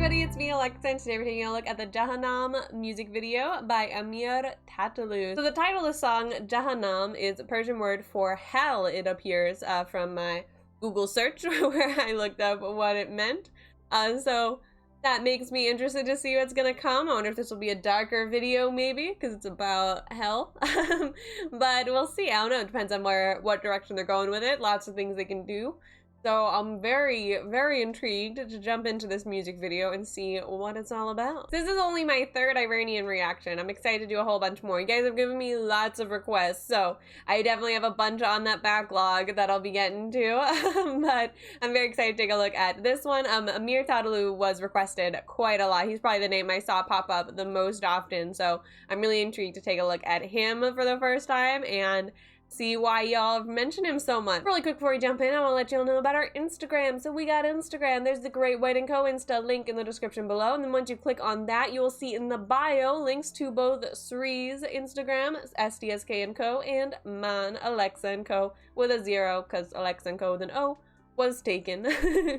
everybody, it's me, Alexa, and today we're taking a look at the JAHANAM music video by Amir Tataloo. So the title of the song, JAHANAM, is a Persian word for hell, it appears, from my Google search where I looked up what it meant. So that makes me interested to see what's gonna come. I wonder if this will be a darker video maybe, because it's about hell. But we'll see. I don't know. It depends on what direction they're going with it. Lots of things they can do. So I'm very, very intrigued to jump into this music video and see what it's all about. This is only my third Iranian reaction. I'm excited to do a whole bunch more. You guys have given me lots of requests, so I definitely have a bunch on that backlog that I'll be getting to. But I'm very excited to take a look at this one. Amir Tataloo was requested quite a lot. He's probably the name I saw pop up the most often, so I'm really intrigued to take a look at him for the first time and see why y'all have mentioned him so much. Really quick before we jump in, I want to let y'all know about our Instagram. So we got Instagram. There's the Great White & Co. Insta link in the description below. And then once you click on that, you will see in the bio links to both Sri's Instagram, SDSK & Co. and mine, Alexa & Co. with a 0, because Alexa & Co. with an O was taken.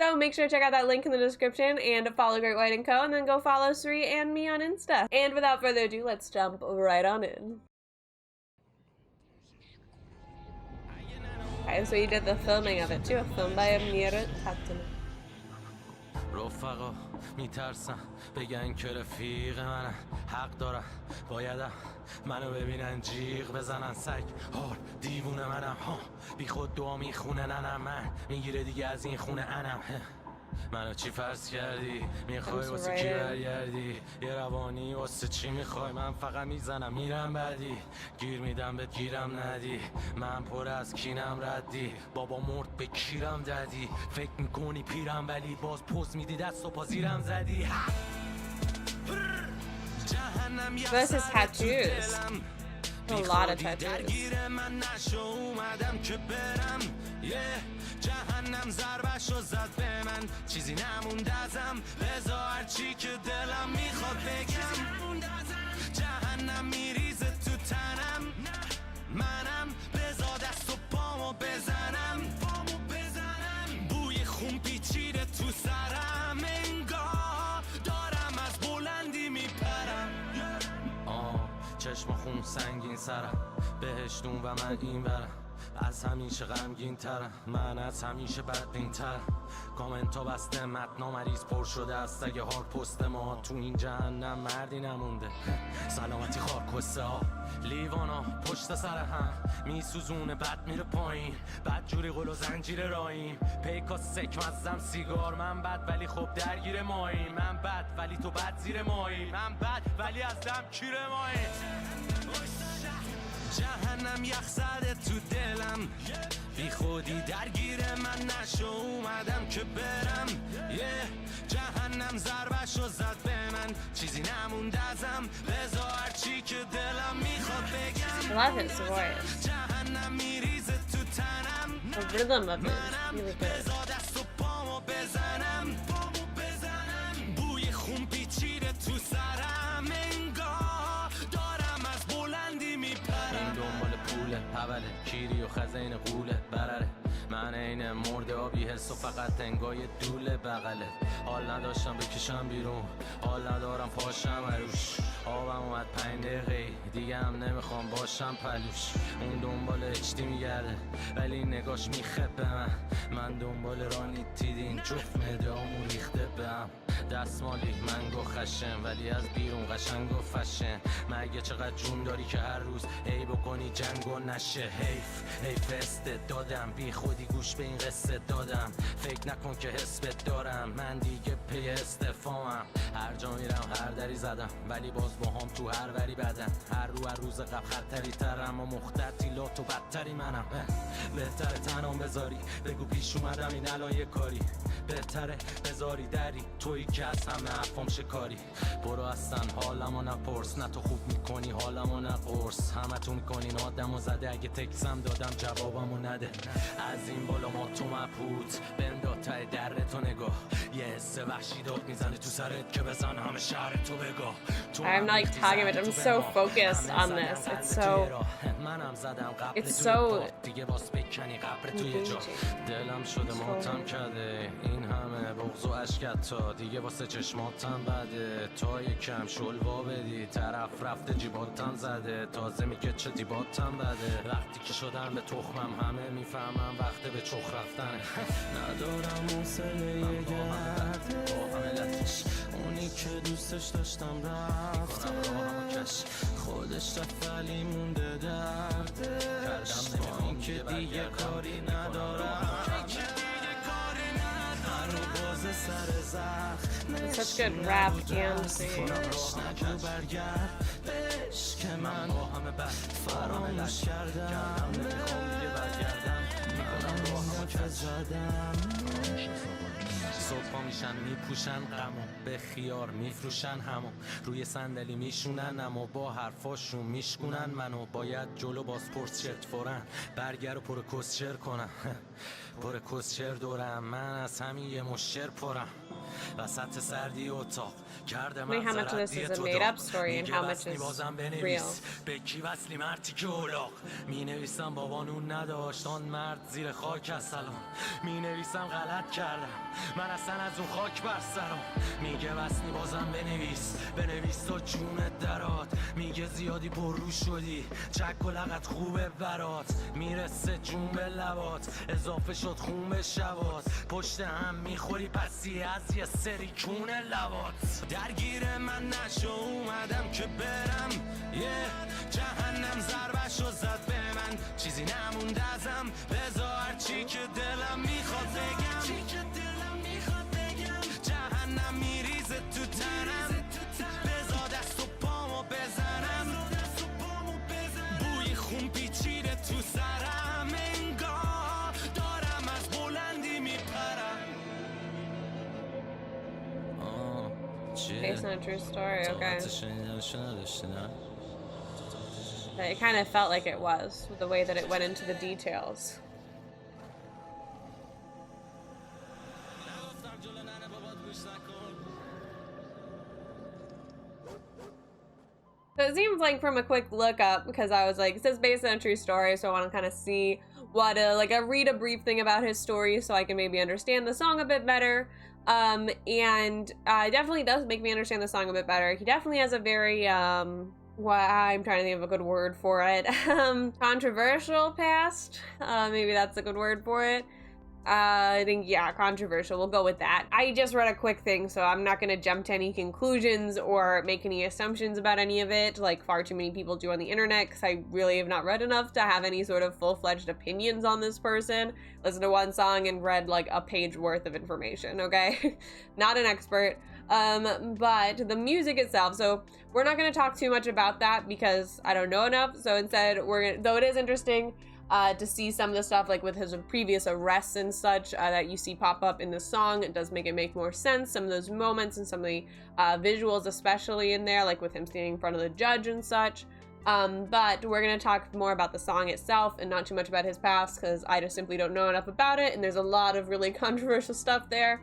So make sure to check out that link in the description and follow Great White & Co. and then go follow Sri and me on Insta. And without further ado, let's jump right on in. Okay, so he did the filming of it too, filmed by Amir Tataloo. رفقا میترسن بگن که رفیق منن، حق دارن بایدم منو ببینن جیغ بزنن، سگ هار دیوونه منم ها، بی خود دعا میخونه ننم، من میگیره دیگه از این خونه انم. منو چی فرض کردی؟ میخوای واسه کی برگردی؟ یه روانی واسه چی میخوای؟ من فقط میزنم میرم بعدی، گیر میدم بهت گیرم ندی، من پر از کینم ردی، بابا مرد به کیرم دادی، فکر میکنی پیرم ولی باز پوز میدی دست و پا زیرم زدی. This is tattoos. A lot of tattoos. جهنم ضربشو زد به من، چیزی نمونده ازم، بذار هرچی که دلم میخواد بگم. جهنم میریزه تو تنم، منم بذار دست و پامو بزنم، بوی خون پیچیده تو سرم، انگار دارم از بلندی میپرم. چشم خون سنگین سرم، بهشتون و من این برم، از همیشه غمگین ترم، من از همیشه بدبین ترم. کامنت ها بسته، متنا مریض پر شده از تگ هاک پست ما، تو این جهنم مردی نمونده، سلامتی خاک کسته ها، لیوانا پشت سر هم میسوزونه، بد میره پایین، بد جوری قل و زنجیر راییم، پیکا سک مزم سیگار، من بد ولی خب درگیر ماییم، من بد ولی تو بد زیر ماییم، من بد ولی از دم کیر ماییم. جهنم یخ زده تو دلم، بی خودی درگیر من نشو، اومدم که برم، جهنم ضربشو زد به من، چیزی نمونده ازم، بذار هرچی که دلم میخواد بگم. جهنم میریزه تو تنم، منم بذار دست و پامو بزنم، بوی خون پیچیده تو سرم، انگار دارم از بلندی میپرم. این دنبال پوله حوله کیری و خزین قوله برره، من این مرده آبی حس و فقط انگای دوله بغله، حال نداشتم بکشم بیرون، حال ندارم پاشم عروش، آبم اومد 5 دقیقه دیگه هم نمیخوام باشم پلوش. اون دنبال اچتی میگرده ولی نگاش میخبه، من دنبال رانی تیدین جفت مدامو ریخته بهم، دستمالی منگو خشن ولی از بیرون قشنگ و فشن، مگه چقدر جون داری که هر روز ای بکنی جنگ و نشه، حیف استعدادم، بی خودی گوش به این قصه دادم، فکر نکن که حس دارم، من دیگه پی استفامم، هر جا میرم هر دری زدم ولی باز با هم تو هر وری بدن، هر روز قبل خطری ترم و مختتی لات و بدتری منم، بهتره تنام بذاری بگو پیش اومدم این الان یه کاری، بهتره بذاری دری تویی که از همه حرفام شکاری، برو اصلا حالمو نپرس، نه تو خوب میکنی حالمو نقرس، همه تو میکنین آدمو زده، اگه تکسم دادم جوابمو نده، از این بالا ما تو مبهوت بندا تای در تو نگاه، یه حس وحشی داد میزنه تو سرت که بزن همه شهر تو بگاه. I'm not like talking about it. I'm so focused on this. It's so دلم شده ماتم کرده این همه بغض و اشکت تا دیگه واسه چشماتم بده تا یکم شلوا بدی طرف رفته جیباتم زده تازه میگه چه دیباتم بده وقتی که شدم به تخمم همه میفهمم وقت به چخ رفتنه ندارم حوصله گردش اونی که دوستش داشتم رفتش خودش رفت ولی مونده دردش با این که دیگه کاری ندارم Such good rap and singing. صبح میشن میپوشن غمو به خیار میفروشن همو روی صندلی میشونن اما با حرفاشون میشکونن منو باید جلو بازپرس شرط فورن برگر و پر کسچر کنم پر کسچر دورم من از همین یه مشر پرم وسط سردی اتاق کرده من how much of this is a made-up story and how much is real. به کی وصلی مرتی که اولاق می نویسم بابا نون نداشت آن مرد زیر خاک از سلام می نویسم غلط کردم من اصلا از اون خاک بر سرم میگه وصلی بازم بنویس تا جونت درات میگه زیادی پررو شدی چک و لغت خوبه برات میرسه جون به لبات اضافه شد خون به شبات پشت هم میخوری پسی از یه سری کون لبات درگیر من نشو اومدم که برم جهنم ضربشو زد به من چیزی نمونده ازم بذار هرچی که دلم میخواد بگم جهنم میریزه تو تنم بذار دست و پامو بزنم بوی خون پیچیده تو سرم انگار دارم از بلندی میپرم Based on a true story, okay. It kind of felt like it was, with the way that it went into the details. So it seems like from a quick look up, because I was like, it says based on a true story, so I want to kind of see what read a brief thing about his story so I can maybe understand the song a bit better. It definitely does make me understand the song a bit better. He definitely has a very, I'm trying to think of a good word for it. Controversial past. Maybe that's a good word for it. I think, yeah, controversial. We'll go with that. I just read a quick thing, so I'm not going to jump to any conclusions or make any assumptions about any of it, like far too many people do on the internet, because I really have not read enough to have any sort of full-fledged opinions on this person. Listened to one song and read like a page worth of information, okay? Not an expert. But the music itself, so we're not going to talk too much about that because I don't know enough, so instead though it is interesting to see some of the stuff like with his previous arrests and such that you see pop up in the song. It does make more sense, some of those moments and some of the visuals especially in there, like with him standing in front of the judge and such. But we're going to talk more about the song itself and not too much about his past because I just simply don't know enough about it, and there's a lot of really controversial stuff there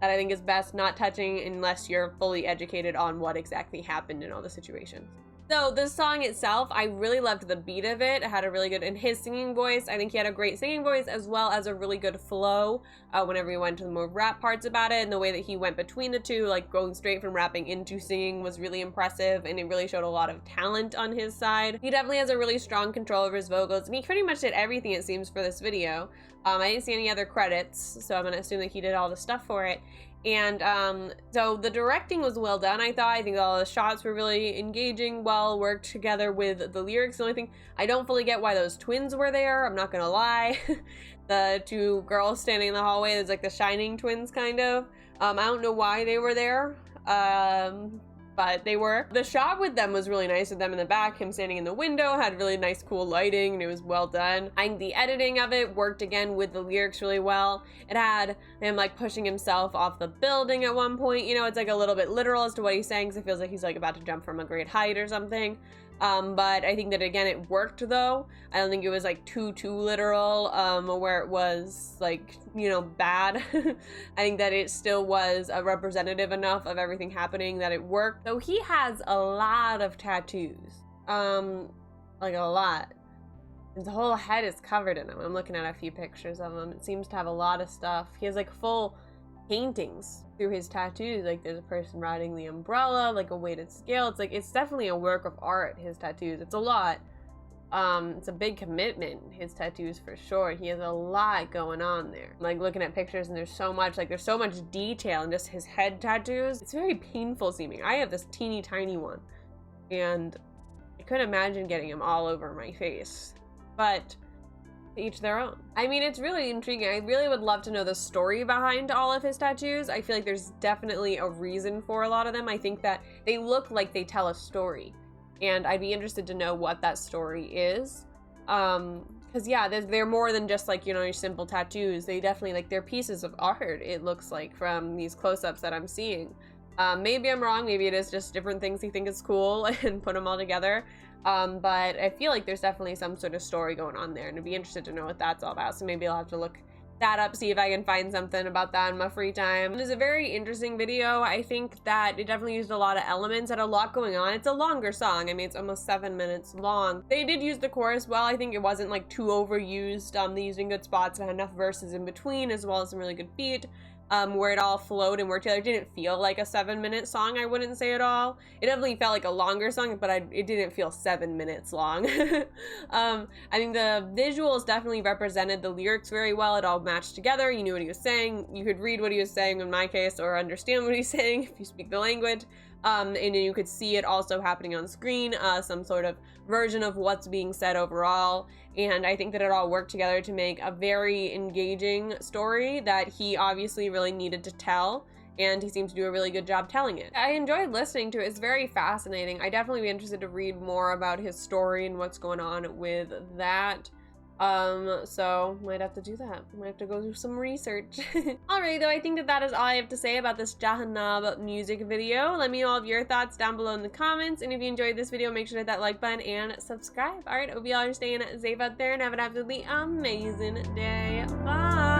that I think is best not touching unless you're fully educated on what exactly happened in all the situations. So the song itself, I really loved the beat of it. It had a really good, and his singing voice, I think he had a great singing voice as well as a really good flow whenever he went to the more rap parts about it, and the way that he went between the two, like going straight from rapping into singing was really impressive, and it really showed a lot of talent on his side. He definitely has a really strong control over his vocals, and he pretty much did everything it seems for this video. I didn't see any other credits, so I'm gonna assume that he did all the stuff for it. And so the directing was well done, I thought. I think all the shots were really engaging, well worked together with the lyrics. The only thing, I don't fully get why those twins were there, I'm not gonna lie. The two girls standing in the hallway, there's like the Shining twins kind of. I don't know why they were there. But they were. The shot with them was really nice, with them in the back, him standing in the window, had really nice cool lighting, and it was well done. I think the editing of it worked again with the lyrics really well. It had him like pushing himself off the building at one point, you know, it's like a little bit literal as to what he's saying, because it feels like he's like about to jump from a great height or something. But I think that again it worked though. I don't think it was like too literal where it was like, you know, bad. I think that it still was representative enough of everything happening that it worked. So he has a lot of tattoos, like a lot. His whole head is covered in them. I'm looking at a few pictures of him. It seems to have a lot of stuff. He has like full paintings through his tattoos. Like there's a person riding the umbrella, like a weighted scale. It's like, it's definitely a work of art, his tattoos. It's a lot. It's a big commitment, his tattoos, for sure. He has a lot going on there. Like looking at pictures, and there's so much detail in just his head tattoos. It's very painful seeming. I have this teeny tiny one, and I couldn't imagine getting him all over my face, but to each their own. I mean, it's really intriguing. I really would love to know the story behind all of his tattoos. I feel like there's definitely a reason for a lot of them. I think that they look like they tell a story, and I'd be interested to know what that story is. Because yeah, they're more than just like, you know, your simple tattoos. They definitely, like, they're pieces of art, it looks like, from these close-ups that I'm seeing. Maybe I'm wrong, maybe it is just different things he thinks is cool and put them all together. But I feel like there's definitely some sort of story going on there, and I'd be interested to know what that's all about. So maybe I'll have to look that up, see if I can find something about that in my free time. It was a very interesting video. I think that it definitely used a lot of elements, had a lot going on. It's a longer song. I mean, it's almost 7 minutes long. They did use the chorus well. I think it wasn't like too overused. They used in good spots and had enough verses in between, as well as some really good beat. Where it all flowed and worked together. It didn't feel like a 7-minute song, I wouldn't say at all. It definitely felt like a longer song, but it didn't feel 7 minutes long. I think the visuals definitely represented the lyrics very well. It all matched together. You knew what he was saying. You could read what he was saying in my case, or understand what he's saying if you speak the language. And then you could see it also happening on screen, some sort of version of what's being said overall. And I think that it all worked together to make a very engaging story that he obviously really needed to tell, and he seemed to do a really good job telling it. I enjoyed listening to it. It's very fascinating. I'd definitely be interested to read more about his story and what's going on with that. So might have to do that. Might have to go do some research. Alright, though, I think that is all I have to say about this JAHANAM music video. Let me know all of your thoughts down below in the comments, and if you enjoyed this video, make sure to hit that like button and subscribe. Alright, hope you all are staying safe out there and have an absolutely amazing day. Bye!